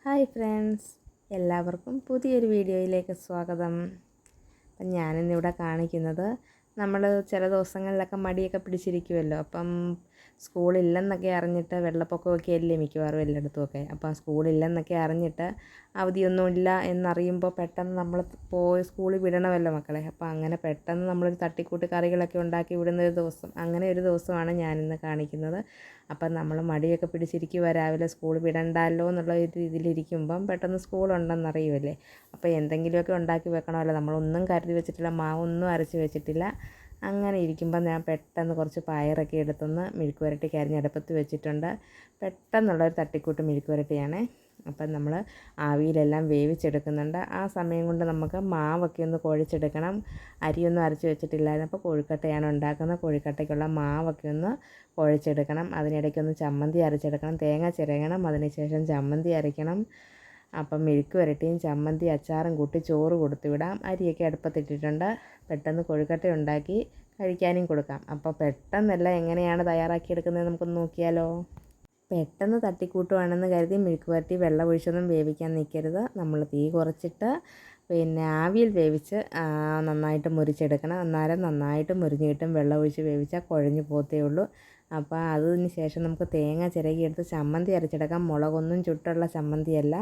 Hi friends, എല്ലാവർക്കും പുതിയൊരു വീഡിയോയിലേക്ക് സ്വാഗതം. അപ്പം ഞാനിന്നിവിടെ കാണിക്കുന്നത് നമ്മൾ ചില ദിവസങ്ങളിലൊക്കെ മടിയൊക്കെ പിടിച്ചിരിക്കുമല്ലോ. അപ്പം സ്കൂളില്ലെന്നൊക്കെ അറിഞ്ഞിട്ട് വെള്ളപ്പൊക്കമൊക്കെ അല്ലേ മിക്കവാറും എല്ലായിടത്തുമൊക്കെ. അപ്പം സ്കൂളില്ലെന്നൊക്കെ അറിഞ്ഞിട്ട് അവധിയൊന്നുമില്ല എന്നറിയുമ്പോൾ പെട്ടെന്ന് നമ്മൾ പോയി സ്കൂളിൽ വിടണമല്ലോ മക്കളെ. അപ്പോൾ അങ്ങനെ പെട്ടെന്ന് നമ്മളൊരു തട്ടിക്കൂട്ട് കറികളൊക്കെ ഉണ്ടാക്കി വിടുന്നൊരു ദിവസം, അങ്ങനെ ഒരു ദിവസമാണ് ഞാനിന്ന് കാണിക്കുന്നത്. അപ്പം നമ്മൾ മടിയൊക്കെ പിടിച്ചിരിക്കുക, രാവിലെ സ്കൂൾ വിടണ്ടല്ലോ എന്നുള്ള ഒരു ഇതിലിരിക്കുമ്പം പെട്ടെന്ന് സ്കൂളുണ്ടെന്നറിയുമല്ലേ. അപ്പോൾ എന്തെങ്കിലുമൊക്കെ ഉണ്ടാക്കി വെക്കണമല്ലോ. നമ്മളൊന്നും കരുതി വെച്ചിട്ടില്ല, മാവൊന്നും അരച്ച് വെച്ചിട്ടില്ല. അങ്ങനെ ഇരിക്കുമ്പം ഞാൻ പെട്ടെന്ന് കുറച്ച് പയറൊക്കെ എടുത്തൊന്ന് മെഴുക്ക് പുരട്ടിക്ക് അരിഞ്ഞടുപ്പത്ത് വെച്ചിട്ടുണ്ട്. പെട്ടെന്നുള്ളൊരു തട്ടിക്കൂട്ട് മെഴുക്ക് പുരട്ടിയാണ്. അപ്പം നമ്മൾ ആവിയിലെല്ലാം വേവിച്ചെടുക്കുന്നുണ്ട്. ആ സമയം കൊണ്ട് നമുക്ക് മാവൊക്കെ ഒന്ന് കുഴച്ചെടുക്കണം. അരിയൊന്നും അരച്ച് വെച്ചിട്ടില്ലായിരുന്നു. അപ്പോൾ കൊഴുക്കട്ടയാണ് ഉണ്ടാക്കുന്നത്. കൊഴുക്കട്ടയ്ക്കുള്ള മാവൊക്കെ ഒന്ന് കുഴച്ചെടുക്കണം. അതിനിടയ്ക്കൊന്ന് ചമ്മന്തി അരച്ചെടുക്കണം. തേങ്ങ ചിരകണം, അതിനുശേഷം ചമ്മന്തി അരയ്ക്കണം. അപ്പം മെഴുക്ക് പുരട്ടിയും ചമ്മന്തി അച്ചാറും കൂട്ടി ചോറ് കൊടുത്തു വിടാം. അരിയൊക്കെ അടുപ്പത്തിട്ടിട്ടുണ്ട്. പെട്ടെന്ന് കൊഴുക്കട്ട ഉണ്ടാക്കി കഴിക്കാനും കൊടുക്കാം. അപ്പോൾ പെട്ടെന്നല്ല എങ്ങനെയാണ് തയ്യാറാക്കിയെടുക്കുന്നത് നമുക്കൊന്ന് നോക്കിയാലോ. പെട്ടെന്ന് തട്ടിക്കൂട്ടുവാണെന്ന് കരുതി മെഴുക്ക് പുരട്ടി വെള്ളം ഒഴിച്ചൊന്നും വേവിക്കാൻ നിൽക്കരുത്. നമ്മൾ തീ കുറച്ചിട്ട് ആവിയിൽ വേവിച്ച് നന്നായിട്ട് മുരിച്ചെടുക്കണം. അന്നേരം നന്നായിട്ട് മുരിഞ്ഞ് കിട്ടും. വെള്ളം ഒഴിച്ച് വേവിച്ചാൽ കുഴഞ്ഞു പോകത്തേ ഉള്ളൂ. അപ്പോൾ അതിന് ശേഷം നമുക്ക് തേങ്ങ ചിരകിയെടുത്ത് ചമ്മന്തി അരച്ചെടുക്കാം. മുളകൊന്നും ചുട്ടുള്ള ചമ്മന്തിയല്ല.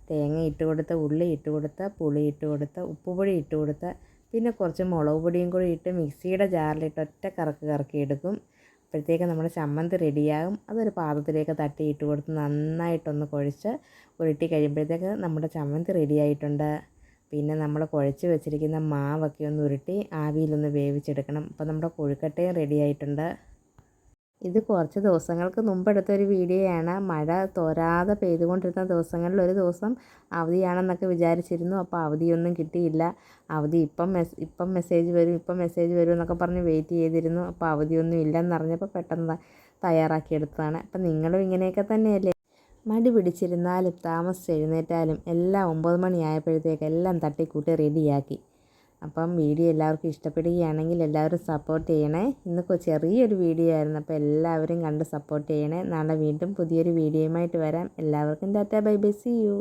തേങ്ങ ഇട്ട് കൊടുത്ത്, ഉള്ളി ഇട്ട് കൊടുത്ത്, പുളി ഇട്ട് കൊടുത്ത്, ഉപ്പുപൊടി ഇട്ട് കൊടുത്ത്, പിന്നെ കുറച്ച് മുളക് പൊടിയും കൂടി ഇട്ട് മിക്സിയുടെ ജാറിലിട്ട് ഒറ്റ കറക്കി എടുക്കും. അപ്പോഴത്തേക്ക് നമ്മുടെ ചമ്മന്തി റെഡിയാകും. അതൊരു പാത്രത്തിലേക്ക് തട്ടി ഇട്ട് കൊടുത്ത് നന്നായിട്ടൊന്ന് കുഴച്ച് ഉരുട്ടി കഴിയുമ്പോഴത്തേക്ക് നമ്മുടെ ചമ്മന്തി റെഡിയായിട്ടുണ്ട്. പിന്നെ നമ്മൾ കുഴച്ച് വെച്ചിരിക്കുന്ന മാവൊക്കെ ഒന്ന് ഉരുട്ടി ആവിയിലൊന്ന് വേവിച്ചെടുക്കണം. അപ്പോൾ നമ്മുടെ കൊഴുക്കട്ടയും റെഡിയായിട്ടുണ്ട്. ഇത് കുറച്ച് ദിവസങ്ങൾക്ക് മുമ്പെടുത്തൊരു വീഡിയോയാണ്. മഴ തോരാതെ പെയ്തുകൊണ്ടിരുന്ന ദിവസങ്ങളിൽ ഒരു ദിവസം അവധിയാണെന്നൊക്കെ വിചാരിച്ചിരുന്നു. അപ്പോൾ അവധിയൊന്നും കിട്ടിയില്ല. അവധി ഇപ്പം മെസ്സേജ് വരും എന്നൊക്കെ പറഞ്ഞ് വെയിറ്റ് ചെയ്തിരുന്നു. അപ്പോൾ അവധിയൊന്നും ഇല്ലെന്നറിഞ്ഞപ്പോൾ പെട്ടെന്ന് തയ്യാറാക്കിയെടുത്തതാണ്. അപ്പം നിങ്ങളും ഇങ്ങനെയൊക്കെ തന്നെയല്ലേ? മടി പിടിച്ചിരുന്നാലും താമസിച്ച് എഴുന്നേറ്റാലും എല്ലാം 9 മണിയായപ്പോഴത്തേക്ക് എല്ലാം തട്ടിക്കൂട്ടി റെഡിയാക്കി. അപ്പം വീഡിയോ എല്ലാവർക്കും ഇഷ്ടപ്പെടുകയാണെങ്കിൽ എല്ലാവരും സപ്പോർട്ട് ചെയ്യണേ. ഇന്ന് ചെറിയൊരു വീഡിയോ ആയിരുന്നു. അപ്പോൾ എല്ലാവരും കണ്ട് സപ്പോർട്ട് ചെയ്യണേ. നാളെ വീണ്ടും പുതിയൊരു വീഡിയോയുമായിട്ട് വരാം. എല്ലാവർക്കും tata, bye bye, see U.